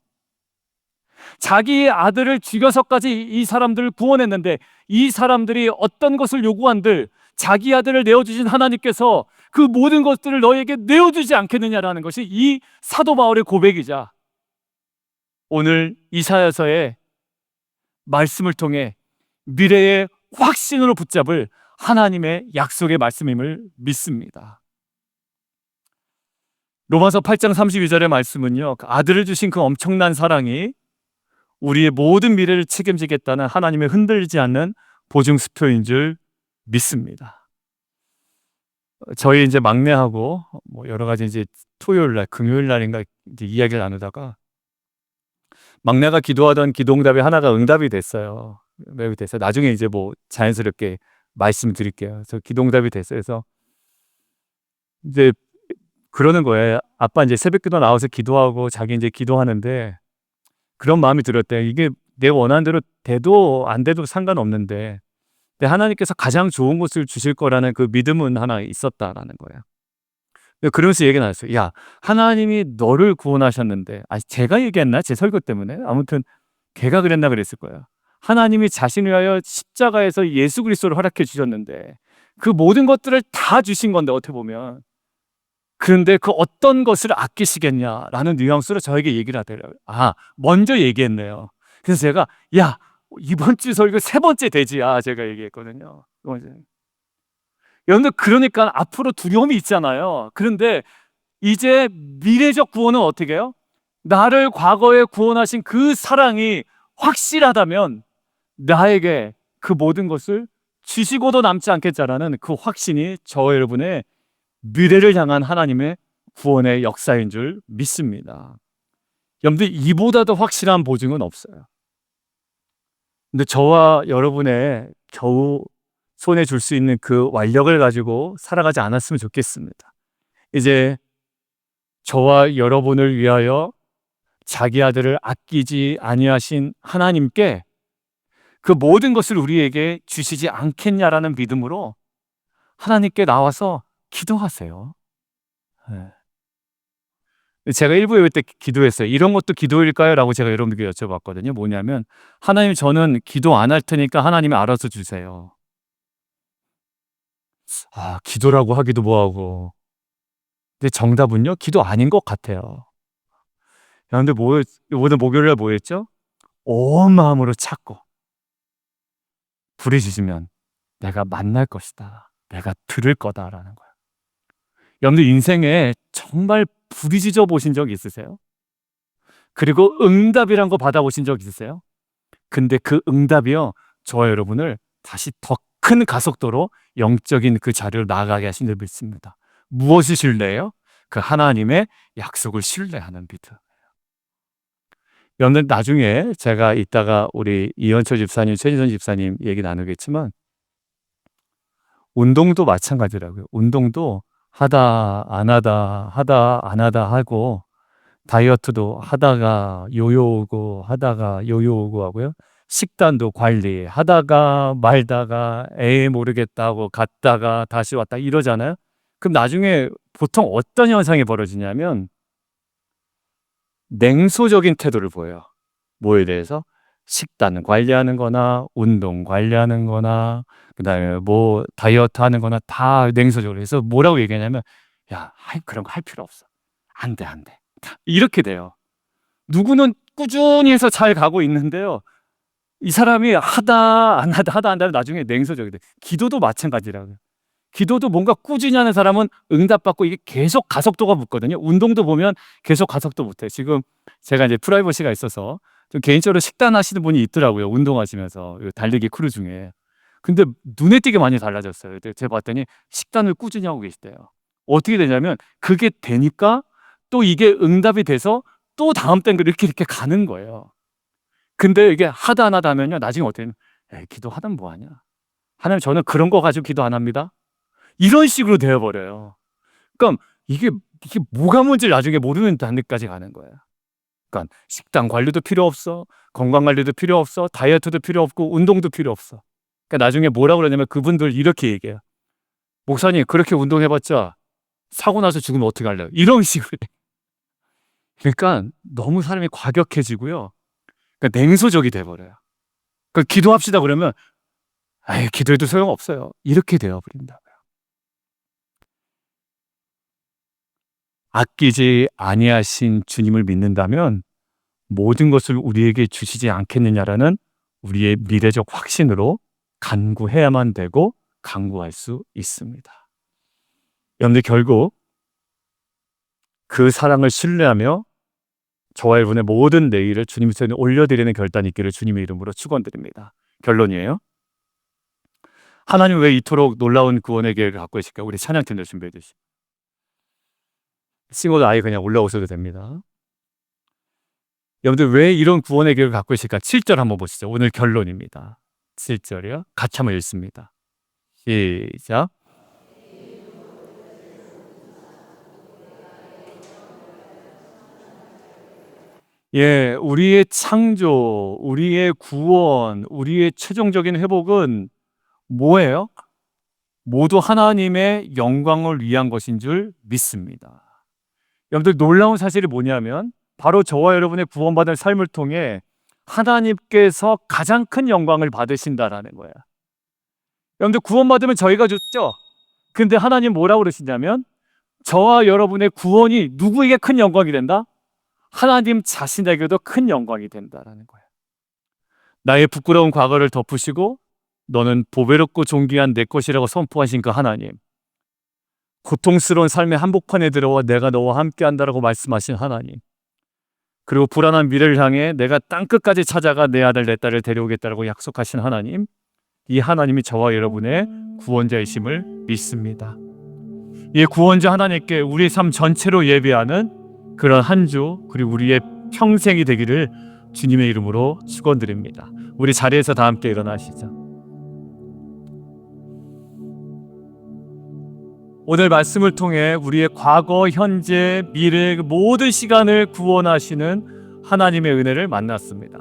자기 아들을 죽여서까지 이 사람들을 구원했는데 이 사람들이 어떤 것을 요구한들 자기 아들을 내어주신 하나님께서 그 모든 것들을 너에게 내어주지 않겠느냐라는 것이 이 사도 바울의 고백이자 오늘 이사야서의 말씀을 통해 미래의 확신으로 붙잡을 하나님의 약속의 말씀임을 믿습니다. 로마서 8장 32절의 말씀은요, 아들을 주신 그 엄청난 사랑이 우리의 모든 미래를 책임지겠다는 하나님의 흔들리지 않는 보증수표인 줄 믿습니다. 저희 이제 막내하고 뭐 여러 가지 이제 토요일 날, 금요일 날인가 이제 이야기를 나누다가 막내가 기도하던 기도응답이 하나가 응답이 됐어요. 응답이 됐어요. 나중에 이제 뭐 자연스럽게 말씀드릴게요. 그래서 기도응답이 됐어요. 그래서 이제 그러는 거예요. 아빠 이제 새벽기도 나와서 기도하고 자기 이제 기도하는데 그런 마음이 들었대요. 이게 내 원하는 대로 돼도 안 돼도 상관없는데 근데 하나님께서 가장 좋은 것을 주실 거라는 그 믿음은 하나 있었다라는 거예요. 그러면서 얘기가 나왔어요. 야, 하나님이 너를 구원하셨는데, 제가 얘기했나? 제 설교 때문에? 아무튼 걔가 그랬나 그랬을 거예요. 하나님이 자신을 위하여 십자가에서 예수 그리스도를 허락해 주셨는데 그 모든 것들을 다 주신 건데 어떻게 보면 그런데 그 어떤 것을 아끼시겠냐라는 뉘앙스로 저에게 얘기를 하더라고요. 먼저 얘기했네요. 그래서 제가 야, 이번 주 설교 3번째 되지야 제가 얘기했거든요. 여러분들 그러니까 앞으로 두려움이 있잖아요. 그런데 이제 미래적 구원은 어떻게 해요? 나를 과거에 구원하신 그 사랑이 확실하다면 나에게 그 모든 것을 주시고도 남지 않겠자라는 그 확신이 저 여러분의 미래를 향한 하나님의 구원의 역사인 줄 믿습니다. 여러분들 이보다 더 확실한 보증은 없어요. 근데 저와 여러분의 겨우 손에 줄 수 있는 그 완력을 가지고 살아가지 않았으면 좋겠습니다. 이제 저와 여러분을 위하여 자기 아들을 아끼지 아니하신 하나님께 그 모든 것을 우리에게 주시지 않겠냐라는 믿음으로 하나님께 나와서 기도하세요. 제가 1부 예배 때 기도했어요. 이런 것도 기도일까요? 라고 제가 여러분들께 여쭤봤거든요. 뭐냐면 하나님 저는 기도 안 할 테니까 하나님이 알아서 주세요. 기도라고 하기도 뭐하고. 근데 정답은요, 기도 아닌 것 같아요. 근데 이번에 목요일날 뭐였죠? 온 마음으로 찾고 부르짖으면 내가 만날 것이다. 내가 들을 거다라는 거예요. 여러분들 인생에 정말 부르짖어 보신 적 있으세요? 그리고 응답이란 거 받아보신 적 있으세요? 근데 그 응답이요, 저와 여러분을 다시 더 큰 가속도로 영적인 그 자리로 나아가게 하신 줄 믿습니다. 무엇이 신뢰예요? 그 하나님의 약속을 신뢰하는 믿음. 여러분들 나중에 제가 이따가 우리 이현철 집사님, 최진선 집사님 얘기 나누겠지만 운동도 마찬가지라고요. 운동도 하다 안 하다 하다 안 하다 하고 다이어트도 하다가 요요 오고 하다가 요요 오고 하고요. 식단도 관리하다가 말다가 에이 모르겠다 하고 갔다가 다시 왔다 이러잖아요. 그럼 나중에 보통 어떤 현상이 벌어지냐면 냉소적인 태도를 보여요. 뭐에 대해서? 식단 관리하는 거나 운동 관리하는 거나 그다음에 뭐 다이어트 하는 거나 다 냉소적으로 해서 뭐라고 얘기하냐면 야, 그런 거 할 필요 없어. 안 돼. 이렇게 돼요. 누구는 꾸준히 해서 잘 가고 있는데요. 이 사람이 하다 안 하다 나중에 냉소적이 돼. 기도도 마찬가지라고요. 기도도 뭔가 꾸준히 하는 사람은 응답받고 이게 계속 가속도가 붙거든요. 운동도 보면 계속 가속도 붙어요. 지금 제가 이제 프라이버시가 있어서 좀 개인적으로 식단하시는 분이 있더라고요. 운동하시면서 달리기 크루 중에. 근데 눈에 띄게 많이 달라졌어요. 제가 봤더니 식단을 꾸준히 하고 계시대요. 어떻게 되냐면 그게 되니까 또 이게 응답이 돼서 또 다음 땡글 이렇게 가는 거예요. 근데 이게 하다 안 하다 하면요, 나중에 어떻게 되냐면 기도하다 뭐하냐, 하나님 저는 그런 거 가지고 기도 안 합니다, 이런 식으로 되어버려요. 그러니까 이게 뭐가 뭔지 나중에 모르는 단계까지 가는 거예요. 그러니까 식단 관리도 필요 없어, 건강 관리도 필요 없어, 다이어트도 필요 없고 운동도 필요 없어. 그러니까 나중에 뭐라고 그러냐면 그분들 이렇게 얘기해요. 목사님 그렇게 운동해봤자 사고 나서 죽으면 어떻게 할래요? 이런 식으로. 그러니까 너무 사람이 과격해지고요. 그러니까 냉소적이 돼버려요. 그러니까 기도합시다 그러면 아예 기도해도 소용없어요. 이렇게 되어버린다고요. 아끼지 아니하신 주님을 믿는다면 모든 것을 우리에게 주시지 않겠느냐라는 우리의 미래적 확신으로 간구해야만 되고 간구할 수 있습니다. 여러분들 결국 그 사랑을 신뢰하며 저와 여러분의 모든 내일을 주님 앞에 올려드리는 결단이 있기를 주님의 이름으로 축원드립니다. 결론이에요. 하나님 왜 이토록 놀라운 구원의 계획을 갖고 계실까? 우리 찬양팀들 준비해 주시죠. 싱어도 아예 그냥 올라오셔도 됩니다. 여러분들 왜 이런 구원의 계획을 갖고 계실까? 7절 한번 보시죠. 오늘 결론입니다. 7절이요. 같이 한번 읽습니다. 시작. 예, 우리의 창조, 우리의 구원, 우리의 최종적인 회복은 뭐예요? 모두 하나님의 영광을 위한 것인 줄 믿습니다. 여러분들 놀라운 사실이 뭐냐면 바로 저와 여러분의 구원받은 삶을 통해 하나님께서 가장 큰 영광을 받으신다라는 거예요. 여러분들 구원받으면 저희가 좋죠? 근데 하나님 뭐라고 그러시냐면 저와 여러분의 구원이 누구에게 큰 영광이 된다? 하나님 자신에게도 큰 영광이 된다라는 거예요. 나의 부끄러운 과거를 덮으시고 너는 보배롭고 존귀한 내 것이라고 선포하신 그 하나님, 고통스러운 삶의 한복판에 들어와 내가 너와 함께 한다라고 말씀하신 하나님, 그리고 불안한 미래를 향해 내가 땅끝까지 찾아가 내 아들 내 딸을 데려오겠다라고 약속하신 하나님, 이 하나님이 저와 여러분의 구원자이심을 믿습니다. 이 구원자 하나님께 우리 삶 전체로 예배하는 그런 한 주 그리고 우리의 평생이 되기를 주님의 이름으로 축원드립니다. 우리 자리에서 다 함께 일어나시죠. 오늘 말씀을 통해 우리의 과거, 현재, 미래 모든 시간을 구원하시는 하나님의 은혜를 만났습니다.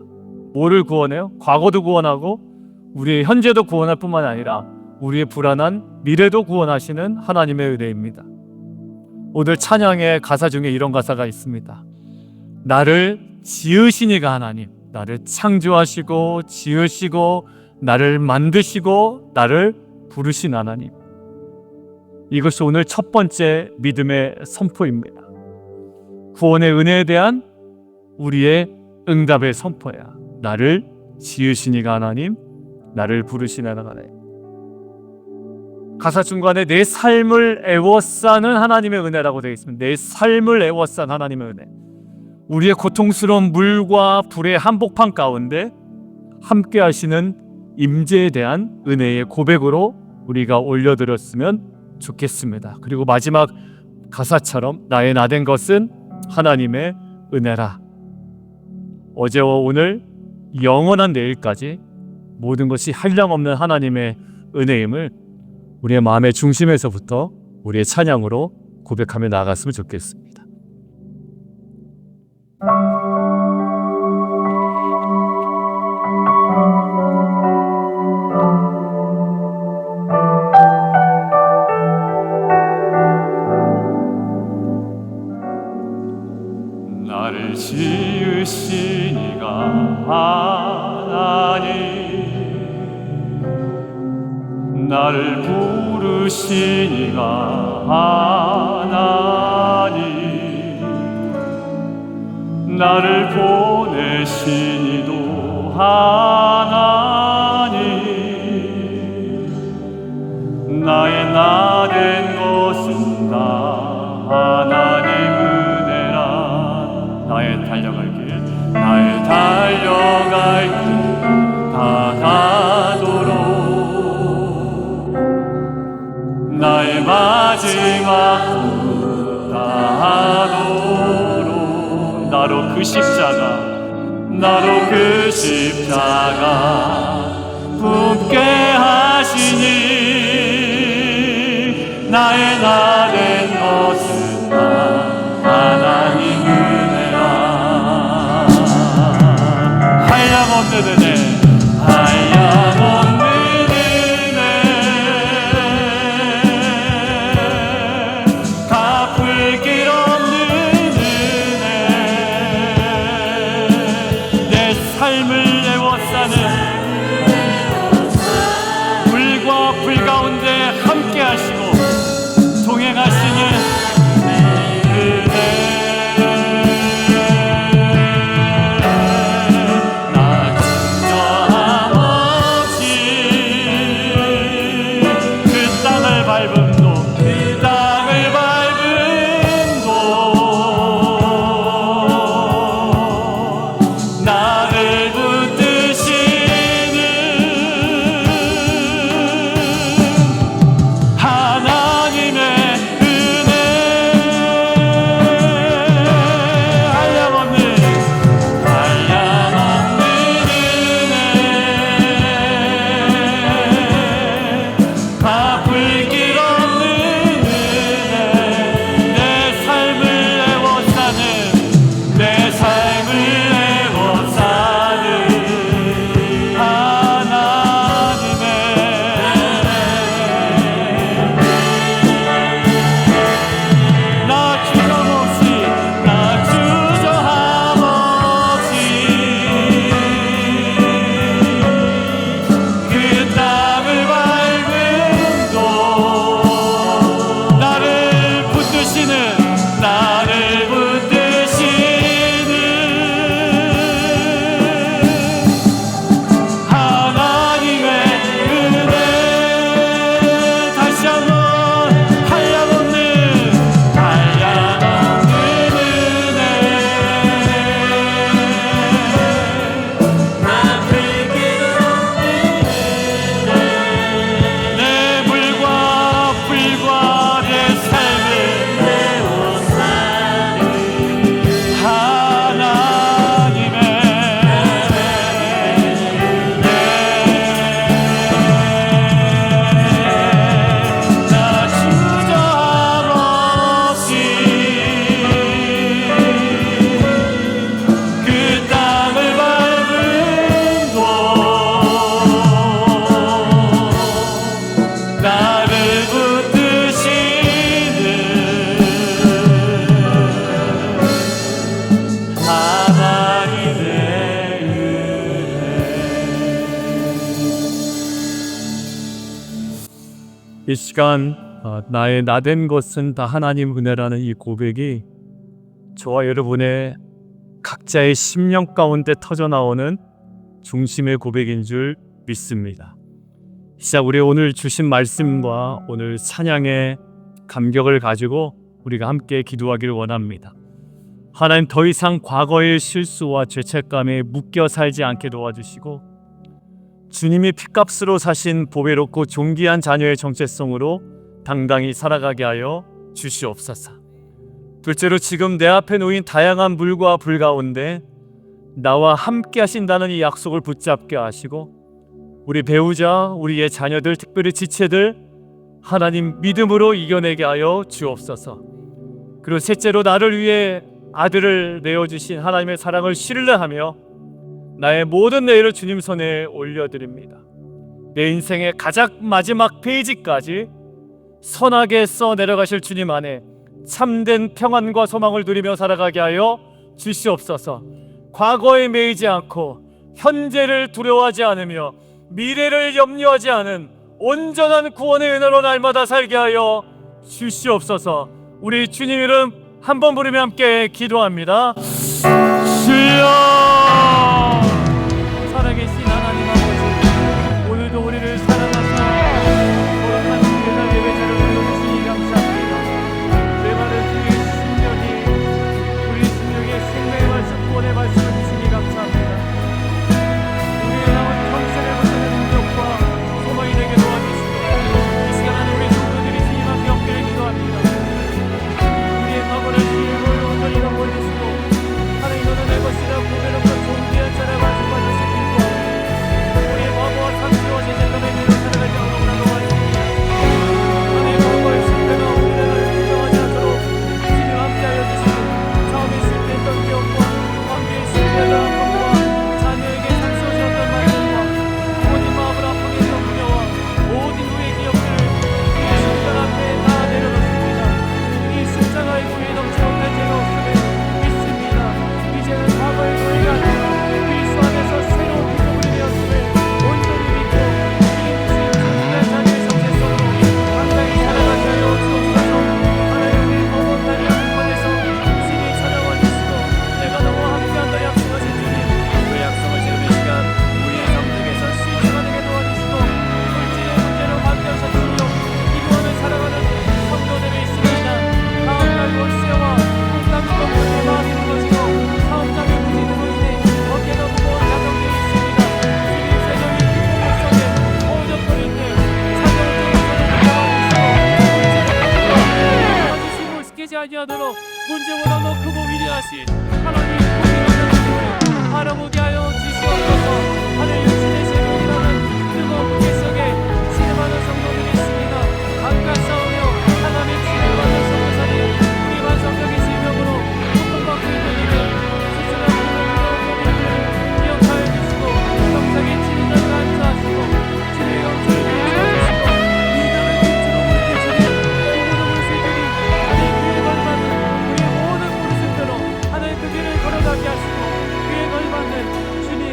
뭐를 구원해요? 과거도 구원하고 우리의 현재도 구원할 뿐만 아니라 우리의 불안한 미래도 구원하시는 하나님의 은혜입니다. 오늘 찬양의 가사 중에 이런 가사가 있습니다. 나를 지으신 이가 하나님, 나를 창조하시고 지으시고 나를 만드시고 나를 부르신 하나님. 이것이 오늘 첫 번째 믿음의 선포입니다. 구원의 은혜에 대한 우리의 응답의 선포야. 나를 지으신 이가 하나님, 나를 부르신 하나님. 가사 중간에 내 삶을 애워싸는 하나님의 은혜라고 되어 있습니다. 내 삶을 애워싼 하나님의 은혜. 우리의 고통스러운 물과 불의 한복판 가운데 함께 하시는 임재에 대한 은혜의 고백으로 우리가 올려드렸으면 좋겠습니다. 그리고 마지막 가사처럼 나의 나된 것은 하나님의 은혜라. 어제와 오늘 영원한 내일까지 모든 것이 한량없는 하나님의 은혜임을 우리의 마음의 중심에서부터 우리의 찬양으로 고백하며 나아갔으면 좋겠습니다. 나를 지으신 이가 하나님, 나를 부르신 이가 하나님, 나를 보내신 이도 하나님, 나의 나된 것은 다 하나님 은혜라. 나의 달려갈 길, 나의 달려갈 길 다 가도록, 나의 마지막 다하도록, 나로 그 십자가, 나로 그 십자가 품게 하시니, 나의 나된 것은 다 하나님 은혜라. 한량없는 은혜, 한량없는 은혜, 사는 불과 불 가운데 함께 하시고 동행하시는 이 시간 나의 나된 것은 다 하나님 은혜라는 이 고백이 저와 여러분의 각자의 심령 가운데 터져나오는 중심의 고백인 줄 믿습니다. 시작 우리 오늘 주신 말씀과 오늘 찬양의 감격을 가지고 우리가 함께 기도하기를 원합니다. 하나님 더 이상 과거의 실수와 죄책감에 묶여 살지 않게 도와주시고 주님이 핏값으로 사신 보배롭고 존귀한 자녀의 정체성으로 당당히 살아가게 하여 주시옵소서. 둘째로 지금 내 앞에 놓인 다양한 물과 불 가운데 나와 함께 하신다는 이 약속을 붙잡게 하시고 우리 배우자, 우리의 자녀들, 특별히 지체들 하나님 믿음으로 이겨내게 하여 주옵소서. 그리고 셋째로 나를 위해 아들을 내어주신 하나님의 사랑을 신뢰하며 나의 모든 내일을 주님 손에 올려드립니다. 내 인생의 가장 마지막 페이지까지 선하게 써 내려가실 주님 안에 참된 평안과 소망을 누리며 살아가게 하여 주시옵소서. 과거에 매이지 않고 현재를 두려워하지 않으며 미래를 염려하지 않은 온전한 구원의 은혜로 날마다 살게 하여 주시옵소서. 우리 주님 이름 한 번 부르며 함께 기도합니다. 주여! 살아계신 하나님 아버지, 오늘도 우리를 사랑하사 거룩한 예배 예배자를 불러주시니 감사합니다. 내 말을 주의 심령이 우리 심령의 생명의 말씀 구원의 말씀을 주시니 감사합니다. 우리의 남은 평생을 붙드는 능력과 소망이 되게 도와주시고 이 시간 안에 우리 성도들이 주님 앞에 엎드려 기도합니다. 우리의 과거를 주의 보여 온전히 덮어주시고 하나님 너는 내 것이라 고백을 아니하도록 문제보다 더 크고 위대하신 하나님 공의로운 바라보게 하여 주시옵소서. 하늘 육신의 제목이라는 뜨거운 무게 속에 신음하는 성도들이 있습니다. 감가 싸우며 하나님의 치유를 받는 성도사님, 우리 만성적인 질병으로 고통받고 있는 이들, 수술한 부모님들 기억하여 주시고 영상의 치료자를 안수하시고 치료의 영상을 주시고 인간을 빛으로 물으시니 누구누구 세들이 하나님 그에 걸맞는 그의 모든 모르심대로 하나님 그 길을 걸어가게 하시고 그에 걸맞는 주님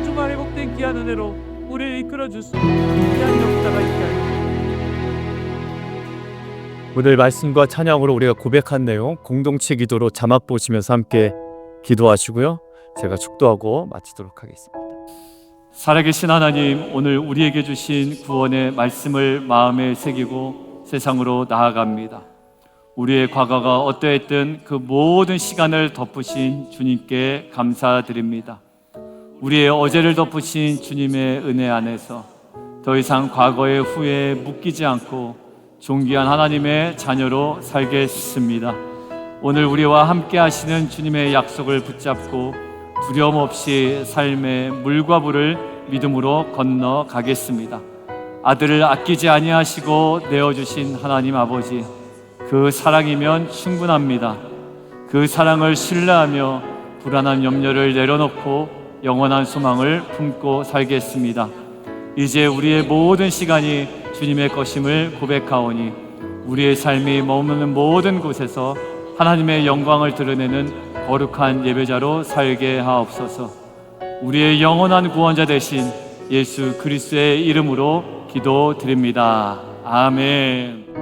주말의 복된 귀한 은혜로 우리를 이끌어 주시고 귀한 역사가 있게 하여 오늘 말씀과 찬양으로 우리가 고백한 내용 공동체 기도로 자막 보시면서 함께 기도하시고요. 제가 축도하고 마치도록 하겠습니다. 살아계신 하나님, 오늘 우리에게 주신 구원의 말씀을 마음에 새기고 세상으로 나아갑니다. 우리의 과거가 어떠했든 그 모든 시간을 덮으신 주님께 감사드립니다. 우리의 어제를 덮으신 주님의 은혜 안에서 더 이상 과거의 후회에 묶이지 않고 존귀한 하나님의 자녀로 살겠습니다. 오늘 우리와 함께 하시는 주님의 약속을 붙잡고 두려움 없이 삶의 물과 불을 믿음으로 건너가겠습니다. 아들을 아끼지 아니하시고 내어주신 하나님 아버지, 그 사랑이면 충분합니다. 그 사랑을 신뢰하며 불안한 염려를 내려놓고 영원한 소망을 품고 살겠습니다. 이제 우리의 모든 시간이 주님의 것임을 고백하오니 우리의 삶이 머무는 모든 곳에서 하나님의 영광을 드러내는 거룩한 예배자로 살게 하옵소서. 우리의 영원한 구원자 되신 예수 그리스도의 이름으로 기도드립니다. 아멘.